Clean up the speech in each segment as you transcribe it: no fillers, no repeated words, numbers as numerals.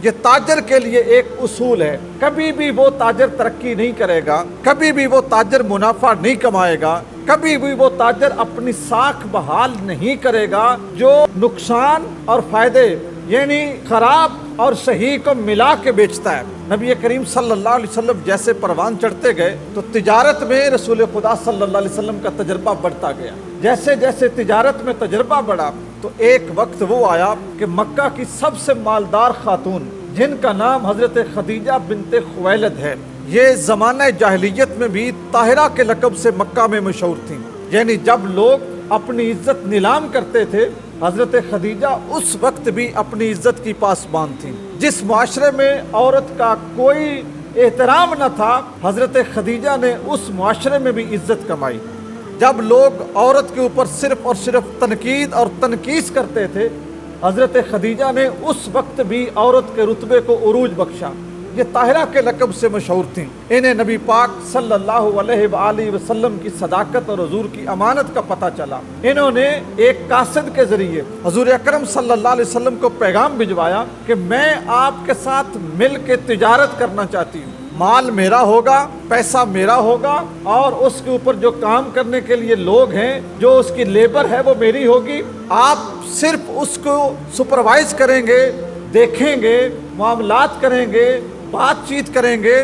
یہ تاجر کے لیے ایک اصول ہے، کبھی بھی وہ تاجر ترقی نہیں کرے گا، کبھی بھی وہ تاجر منافع نہیں کمائے گا، کبھی بھی وہ تاجر اپنی ساکھ بحال نہیں کرے گا جو نقصان اور فائدے یعنی خراب اور صحیح کو ملا کے بیچتا ہے۔ نبی کریم صلی اللہ علیہ وسلم جیسے پروان چڑھتے گئے تو تجارت میں رسول خدا صلی اللہ علیہ وسلم کا تجربہ بڑھتا گیا۔ جیسے جیسے تجارت میں تجربہ بڑھا تو ایک وقت وہ آیا کہ مکہ کی سب سے مالدار خاتون جن کا نام حضرت خدیجہ بنت خویلد ہے، یہ زمانہ جاہلیت میں بھی طاہرہ کے لقب سے مکہ میں مشہور تھیں، یعنی جب لوگ اپنی عزت نیلام کرتے تھے حضرت خدیجہ اس وقت بھی اپنی عزت کی پاسبان تھیں۔ جس معاشرے میں عورت کا کوئی احترام نہ تھا، حضرت خدیجہ نے اس معاشرے میں بھی عزت کمائی۔ جب لوگ عورت کے اوپر صرف اور صرف تنقید اور تنقیص کرتے تھے، حضرت خدیجہ نے اس وقت بھی عورت کے رتبے کو عروج بخشا۔ یہ طاہرہ کے لقب سے مشہور تھیں۔ انہیں نبی پاک صلی اللہ علیہ وآلہ وسلم کی صداقت اور حضور کی امانت کا پتہ چلا۔ انہوں نے ایک قاصد کے ذریعے حضور اکرم صلی اللہ علیہ وسلم کو پیغام بھجوایا کہ میں آپ کے ساتھ مل کے تجارت کرنا چاہتی ہوں، مال میرا ہوگا، پیسہ میرا ہوگا، اور اس کے اوپر جو کام کرنے کے لیے لوگ ہیں، جو اس کی لیبر ہے وہ میری ہوگی۔ آپ صرف اس کو سپروائز کریں گے، دیکھیں گے، معاملات کریں گے، بات چیت کریں گے،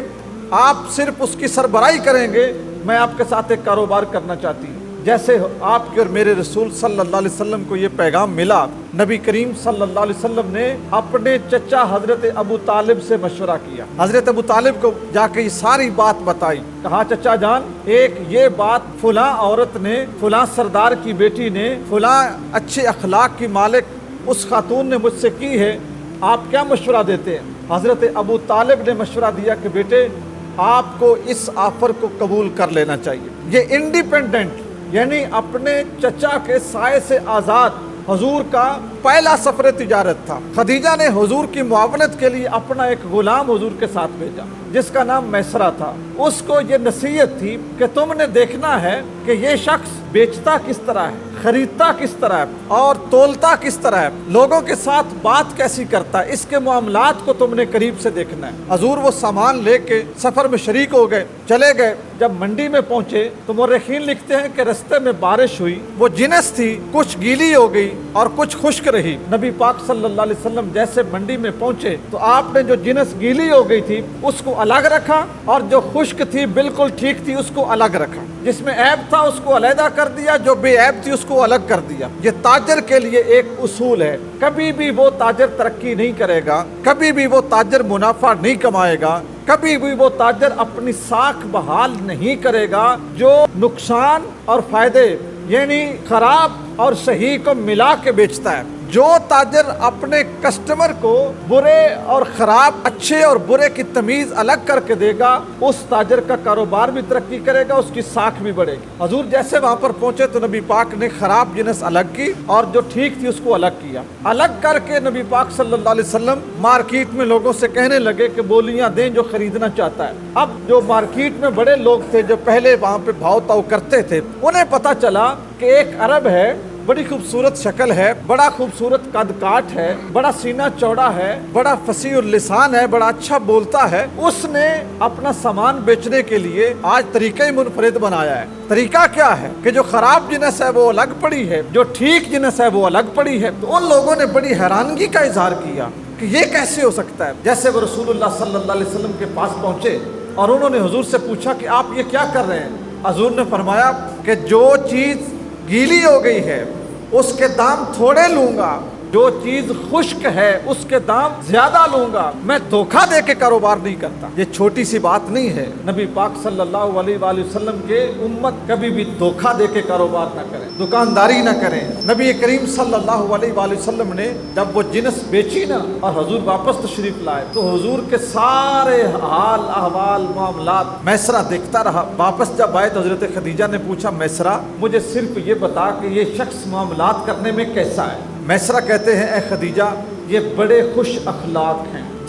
آپ صرف اس کی سربراہی کریں گے۔ میں آپ کے ساتھ ایک کاروبار کرنا چاہتی ہوں۔ جیسے آپ کے اور میرے رسول صلی اللہ علیہ وسلم کو یہ پیغام ملا، نبی کریم صلی اللہ علیہ وسلم نے اپنے چچا حضرت ابو طالب سے مشورہ کیا۔ حضرت ابو طالب کو جا کے یہ ساری بات بتائی، کہا چچا جان ایک یہ بات فلاں عورت نے، فلاں سردار کی بیٹی نے، فلاں اچھے اخلاق کی مالک اس خاتون نے مجھ سے کی ہے، آپ کیا مشورہ دیتے ہیں؟ حضرت ابو طالب نے مشورہ دیا کہ بیٹے آپ کو اس آفر کو قبول کر لینا چاہیے۔ یہ انڈیپینڈنٹ یعنی اپنے چچا کے سائے سے آزاد حضور کا پہلا سفر تجارت تھا۔ خدیجہ نے حضور کی معاونت کے لیے اپنا ایک غلام حضور کے ساتھ بھیجا جس کا نام میسرہ تھا۔ اس کو یہ نصیحت تھی کہ تم نے دیکھنا ہے کہ یہ شخص بیچتا کس طرح ہے، خریدتا کس طرح ہے اور تولتا کس طرح ہے، لوگوں کے ساتھ بات کیسی کرتا ہے، اس کے معاملات کو تم نے قریب سے دیکھنا ہے۔ حضور وہ سامان لے کے سفر میں شریک ہو گئے، چلے گئے۔ جب منڈی میں پہنچے تو مورخین لکھتے ہیں کہ رستے میں بارش ہوئی، وہ جنس تھی، کچھ گیلی ہو گئی اور کچھ خشک رہی۔ نبی پاک صلی اللہ علیہ وسلم جیسے منڈی میں پہنچے تو آپ نے جو جنس گیلی ہو گئی تھی اس کو الگ رکھا اور جو خشک تھی بالکل ٹھیک تھی اس کو الگ رکھا، جس میں عیب تھا اس کو علیحدہ کر دیا، جو بے عیب تھی اس کو الگ کر دیا۔ یہ تاجر کے لیے ایک اصول ہے، کبھی بھی وہ تاجر ترقی نہیں کرے گا، کبھی بھی وہ تاجر منافع نہیں کمائے گا، کبھی بھی وہ تاجر اپنی ساکھ بحال نہیں کرے گا جو نقصان اور فائدے یعنی خراب اور صحیح کو ملا کے بیچتا ہے۔ جو تاجر اپنے کسٹمر کو برے اور خراب، اچھے اور برے کی تمیز الگ کر کے دے گا، اس تاجر کا کاروبار بھی ترقی کرے گا، اس کی ساکھ بھی بڑھے گی۔ حضور جیسے وہاں پر پہنچے تو نبی پاک نے خراب جنس الگ کی اور جو ٹھیک تھی اس کو الگ کیا۔ الگ کر کے نبی پاک صلی اللہ علیہ وسلم مارکیٹ میں لوگوں سے کہنے لگے کہ بولیاں دیں جو خریدنا چاہتا ہے۔ اب جو مارکیٹ میں بڑے لوگ تھے جو پہلے وہاں پہ بھاؤ تاؤ کرتے تھے، انہیں پتہ چلا کہ ایک عرب ہے، بڑی خوبصورت شکل ہے، بڑا خوبصورت قد کاٹ ہے، بڑا سینہ چوڑا ہے، بڑا فصیح اللسان ہے، بڑا اچھا بولتا ہے۔ اس نے اپنا سامان بیچنے کے لیے آج طریقہ ہی منفرد بنایا ہے۔ طریقہ کیا ہے کہ جو خراب جنس ہے وہ الگ پڑی ہے، جو ٹھیک جنس ہے وہ الگ پڑی ہے۔ تو ان لوگوں نے بڑی حیرانگی کا اظہار کیا کہ یہ کیسے ہو سکتا ہے۔ جیسے وہ رسول اللہ صلی اللہ علیہ وسلم کے پاس پہنچے اور انہوں نے حضور سے پوچھا کہ آپ یہ کیا کر رہے ہیں؟ حضور نے فرمایا کہ جو چیز گیلی ہو گئی ہے اس کے دام تھوڑے لوں گا، جو چیز خشک ہے اس کے دام زیادہ لوں گا، میں دھوکہ دے کے کاروبار نہیں کرتا۔ یہ چھوٹی سی بات نہیں ہے۔ نبی پاک صلی اللہ علیہ وآلہ وسلم کے امت کبھی بھی دھوکہ دے کے کاروبار نہ کریں، دکانداری نہ کریں۔ نبی کریم صلی اللہ علیہ وآلہ وسلم نے جب وہ جنس بیچی نا اور حضور واپس تشریف لائے تو حضور کے سارے حال احوال معاملات میسرہ دیکھتا رہا۔ واپس جب آئے تو حضرت خدیجہ نے پوچھا میسرہ مجھے صرف یہ بتا کہ یہ شخص معاملات کرنے میں کیسا ہے؟ میسرہ کہتے ہیں اے خدیجہ یہ بڑے خوش اخلاق ہیں،